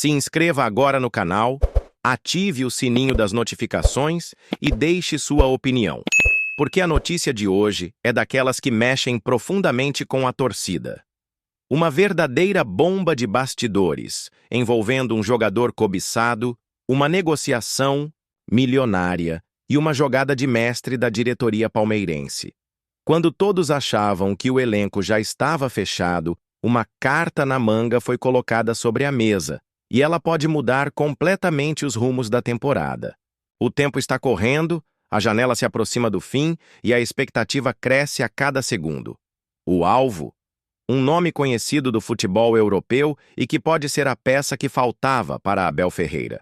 Se inscreva agora no canal, ative o sininho das notificações e deixe sua opinião, porque a notícia de hoje é daquelas que mexem profundamente com a torcida. Uma verdadeira bomba de bastidores, envolvendo um jogador cobiçado, uma negociação milionária e uma jogada de mestre da diretoria palmeirense. Quando todos achavam que o elenco já estava fechado, uma carta na manga foi colocada sobre a mesa, e ela pode mudar completamente os rumos da temporada. O tempo está correndo, a janela se aproxima do fim e a expectativa cresce a cada segundo. O alvo? Um nome conhecido do futebol europeu e que pode ser a peça que faltava para Abel Ferreira.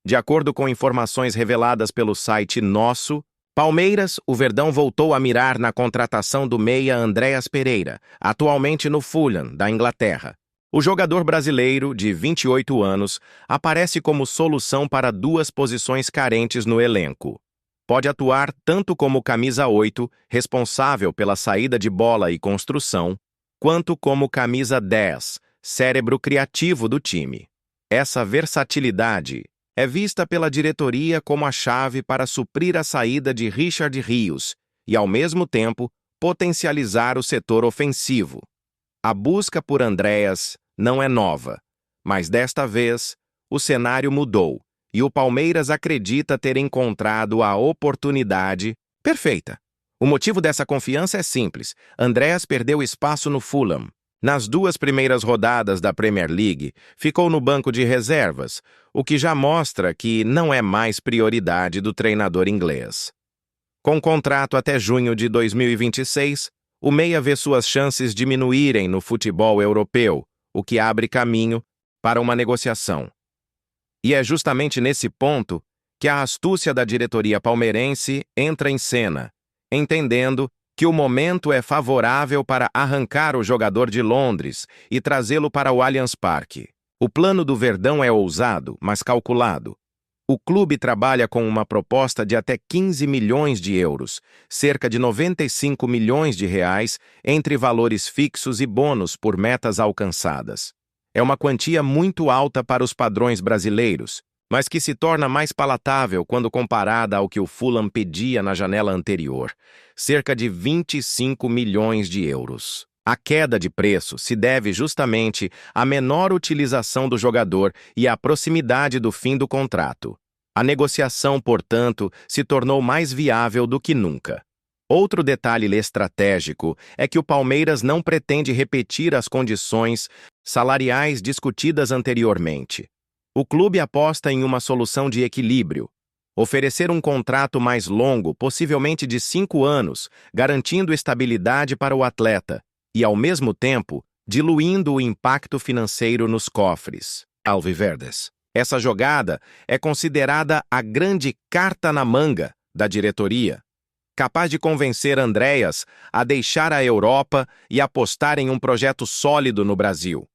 De acordo com informações reveladas pelo site Nosso, Palmeiras, o Verdão voltou a mirar na contratação do meia Andréas Pereira, atualmente no Fulham, da Inglaterra. O jogador brasileiro, de 28 anos, aparece como solução para duas posições carentes no elenco. Pode atuar tanto como camisa 8, responsável pela saída de bola e construção, quanto como camisa 10, cérebro criativo do time. Essa versatilidade é vista pela diretoria como a chave para suprir a saída de Richard Rios e, ao mesmo tempo, potencializar o setor ofensivo. A busca por Andréas não é nova, mas desta vez o cenário mudou e o Palmeiras acredita ter encontrado a oportunidade perfeita. O motivo dessa confiança é simples. Andréas perdeu espaço no Fulham. Nas duas primeiras rodadas da Premier League, ficou no banco de reservas, o que já mostra que não é mais prioridade do treinador inglês. Com contrato até junho de 2026, o meia vê suas chances diminuírem no futebol europeu, o que abre caminho para uma negociação. E é justamente nesse ponto que a astúcia da diretoria palmeirense entra em cena, entendendo que o momento é favorável para arrancar o jogador de Londres e trazê-lo para o Allianz Parque. O plano do Verdão é ousado, mas calculado. O clube trabalha com uma proposta de até 15 milhões de euros, cerca de 95 milhões de reais, entre valores fixos e bônus por metas alcançadas. É uma quantia muito alta para os padrões brasileiros, mas que se torna mais palatável quando comparada ao que o Fulham pedia na janela anterior, cerca de 25 milhões de euros. A queda de preço se deve justamente à menor utilização do jogador e à proximidade do fim do contrato. A negociação, portanto, se tornou mais viável do que nunca. Outro detalhe estratégico é que o Palmeiras não pretende repetir as condições salariais discutidas anteriormente. O clube aposta em uma solução de equilíbrio, oferecer um contrato mais longo, possivelmente de 5 anos, garantindo estabilidade para o atleta e, ao mesmo tempo, diluindo o impacto financeiro nos cofres alviverdes. Essa jogada é considerada a grande carta na manga da diretoria, capaz de convencer Andréas a deixar a Europa e apostar em um projeto sólido no Brasil.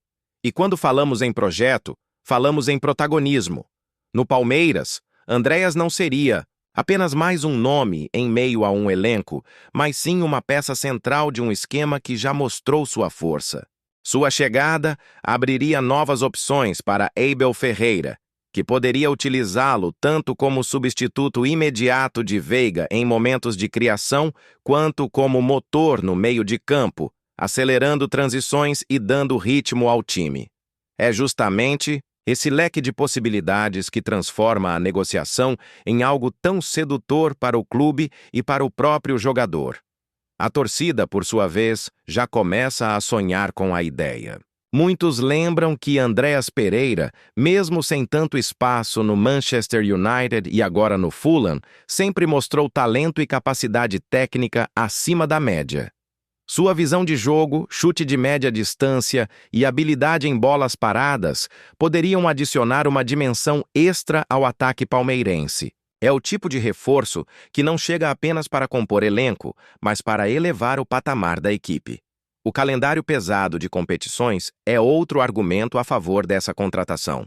E quando falamos em projeto, falamos em protagonismo. No Palmeiras, Andréas não seria apenas mais um nome em meio a um elenco, mas sim uma peça central de um esquema que já mostrou sua força. Sua chegada abriria novas opções para Abel Ferreira, que poderia utilizá-lo tanto como substituto imediato de Veiga em momentos de criação, quanto como motor no meio de campo, acelerando transições e dando ritmo ao time. É justamente esse leque de possibilidades que transforma a negociação em algo tão sedutor para o clube e para o próprio jogador. A torcida, por sua vez, já começa a sonhar com a ideia. Muitos lembram que Andréas Pereira, mesmo sem tanto espaço no Manchester United e agora no Fulham, sempre mostrou talento e capacidade técnica acima da média. Sua visão de jogo, chute de média distância e habilidade em bolas paradas poderiam adicionar uma dimensão extra ao ataque palmeirense. É o tipo de reforço que não chega apenas para compor elenco, mas para elevar o patamar da equipe. O calendário pesado de competições é outro argumento a favor dessa contratação.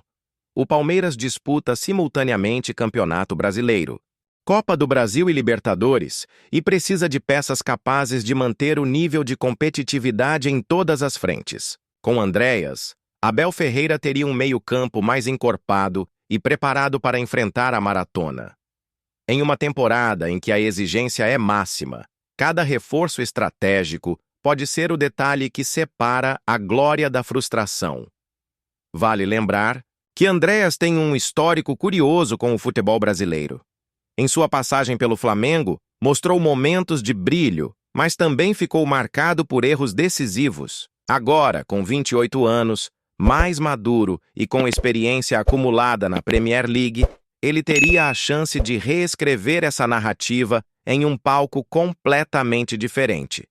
O Palmeiras disputa simultaneamente Campeonato Brasileiro, Copa do Brasil e Libertadores, e precisa de peças capazes de manter o nível de competitividade em todas as frentes. Com Andréas, Abel Ferreira teria um meio-campo mais encorpado e preparado para enfrentar a maratona. Em uma temporada em que a exigência é máxima, cada reforço estratégico pode ser o detalhe que separa a glória da frustração. Vale lembrar que Andréas tem um histórico curioso com o futebol brasileiro. Em sua passagem pelo Flamengo, mostrou momentos de brilho, mas também ficou marcado por erros decisivos. Agora, com 28 anos, mais maduro e com experiência acumulada na Premier League, ele teria a chance de reescrever essa narrativa em um palco completamente diferente.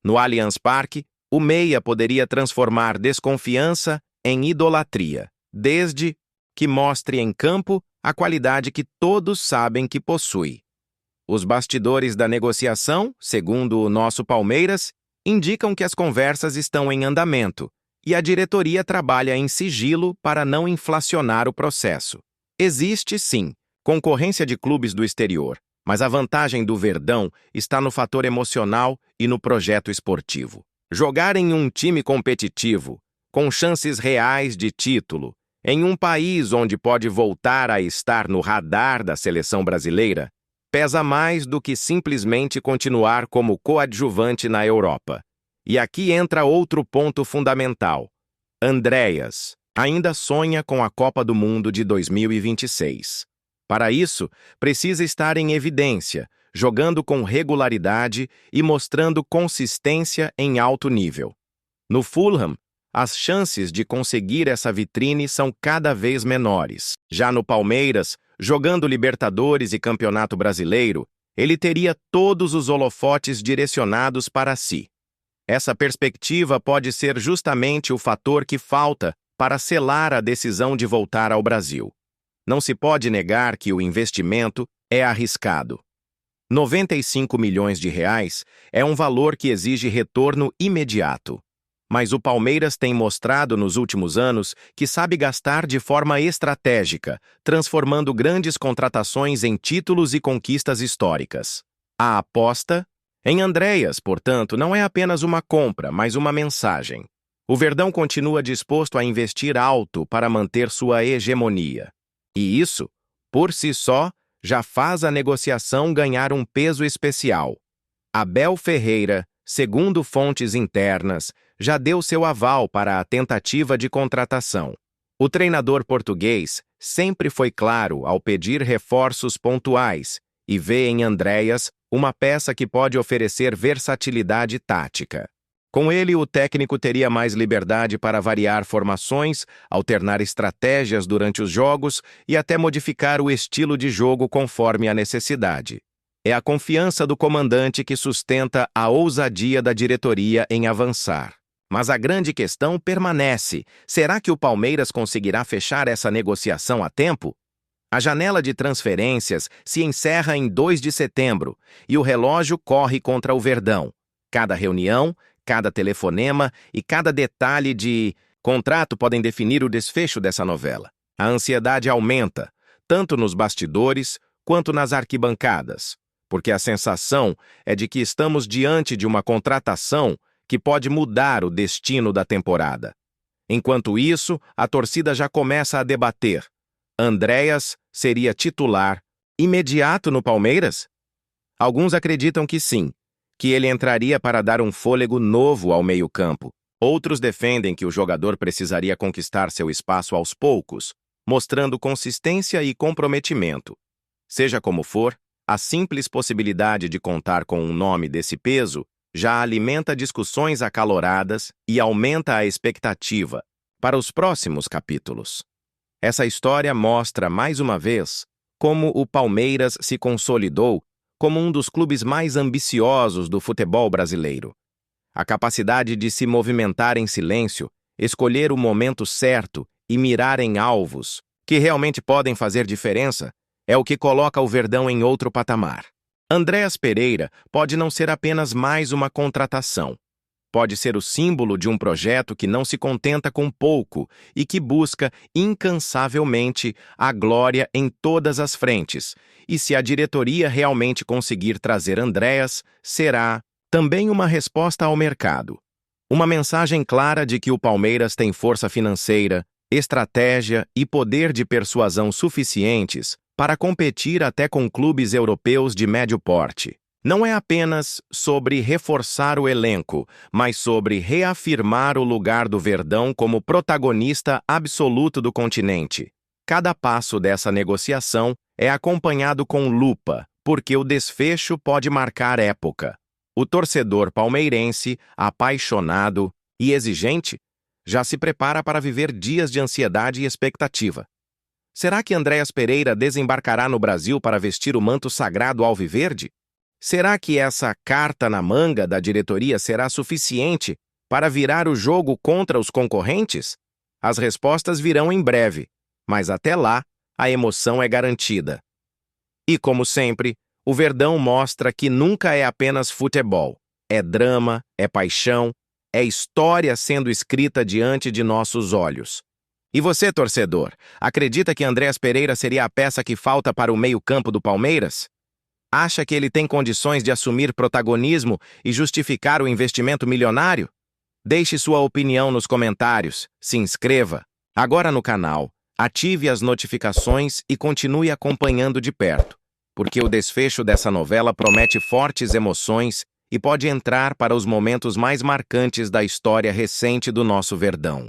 No Allianz Parque, o meia poderia transformar desconfiança em idolatria, desde que mostre em campo a qualidade que todos sabem que possui. Os bastidores da negociação, segundo o nosso Palmeiras, indicam que as conversas estão em andamento e a diretoria trabalha em sigilo para não inflacionar o processo. Existe, sim, concorrência de clubes do exterior, mas a vantagem do Verdão está no fator emocional e no projeto esportivo. Jogar em um time competitivo, com chances reais de título, em um país onde pode voltar a estar no radar da seleção brasileira, pesa mais do que simplesmente continuar como coadjuvante na Europa. E aqui entra outro ponto fundamental. Andréas ainda sonha com a Copa do Mundo de 2026. Para isso, precisa estar em evidência, jogando com regularidade e mostrando consistência em alto nível. No Fulham, as chances de conseguir essa vitrine são cada vez menores. Já no Palmeiras, jogando Libertadores e Campeonato Brasileiro, ele teria todos os holofotes direcionados para si. Essa perspectiva pode ser justamente o fator que falta para selar a decisão de voltar ao Brasil. Não se pode negar que o investimento é arriscado. 95 milhões de reais é um valor que exige retorno imediato. Mas o Palmeiras tem mostrado nos últimos anos que sabe gastar de forma estratégica, transformando grandes contratações em títulos e conquistas históricas. A aposta em Andréas, portanto, não é apenas uma compra, mas uma mensagem. O Verdão continua disposto a investir alto para manter sua hegemonia. E isso, por si só, já faz a negociação ganhar um peso especial. Abel Ferreira, segundo fontes internas, já deu seu aval para a tentativa de contratação. O treinador português sempre foi claro ao pedir reforços pontuais e vê em Andréas uma peça que pode oferecer versatilidade tática. Com ele, o técnico teria mais liberdade para variar formações, alternar estratégias durante os jogos e até modificar o estilo de jogo conforme a necessidade. É a confiança do comandante que sustenta a ousadia da diretoria em avançar. Mas a grande questão permanece: será que o Palmeiras conseguirá fechar essa negociação a tempo? A janela de transferências se encerra em 2 de setembro e o relógio corre contra o Verdão. Cada reunião, cada telefonema e cada detalhe de contrato podem definir o desfecho dessa novela. A ansiedade aumenta, tanto nos bastidores quanto nas arquibancadas, porque a sensação é de que estamos diante de uma contratação que pode mudar o destino da temporada. Enquanto isso, a torcida já começa a debater. Andréas seria titular imediato no Palmeiras? Alguns acreditam que sim, que ele entraria para dar um fôlego novo ao meio-campo. Outros defendem que o jogador precisaria conquistar seu espaço aos poucos, mostrando consistência e comprometimento. Seja como for, a simples possibilidade de contar com um nome desse peso já alimenta discussões acaloradas e aumenta a expectativa para os próximos capítulos. Essa história mostra, mais uma vez, como o Palmeiras se consolidou como um dos clubes mais ambiciosos do futebol brasileiro. A capacidade de se movimentar em silêncio, escolher o momento certo e mirar em alvos que realmente podem fazer diferença é o que coloca o Verdão em outro patamar. Andréas Pereira pode não ser apenas mais uma contratação. Pode ser o símbolo de um projeto que não se contenta com pouco e que busca incansavelmente a glória em todas as frentes. E se a diretoria realmente conseguir trazer Andréas, será também uma resposta ao mercado. Uma mensagem clara de que o Palmeiras tem força financeira, estratégia e poder de persuasão suficientes para competir até com clubes europeus de médio porte. Não é apenas sobre reforçar o elenco, mas sobre reafirmar o lugar do Verdão como protagonista absoluto do continente. Cada passo dessa negociação é acompanhado com lupa, porque o desfecho pode marcar época. O torcedor palmeirense, apaixonado e exigente, já se prepara para viver dias de ansiedade e expectativa. Será que Andréas Pereira desembarcará no Brasil para vestir o manto sagrado alviverde? Será que essa carta na manga da diretoria será suficiente para virar o jogo contra os concorrentes? As respostas virão em breve, mas até lá, a emoção é garantida. E, como sempre, o Verdão mostra que nunca é apenas futebol. É drama, é paixão, é história sendo escrita diante de nossos olhos. E você, torcedor, acredita que Andréas Pereira seria a peça que falta para o meio-campo do Palmeiras? Acha que ele tem condições de assumir protagonismo e justificar o investimento milionário? Deixe sua opinião nos comentários, se inscreva agora no canal, ative as notificações e continue acompanhando de perto, porque o desfecho dessa novela promete fortes emoções e pode entrar para os momentos mais marcantes da história recente do nosso Verdão.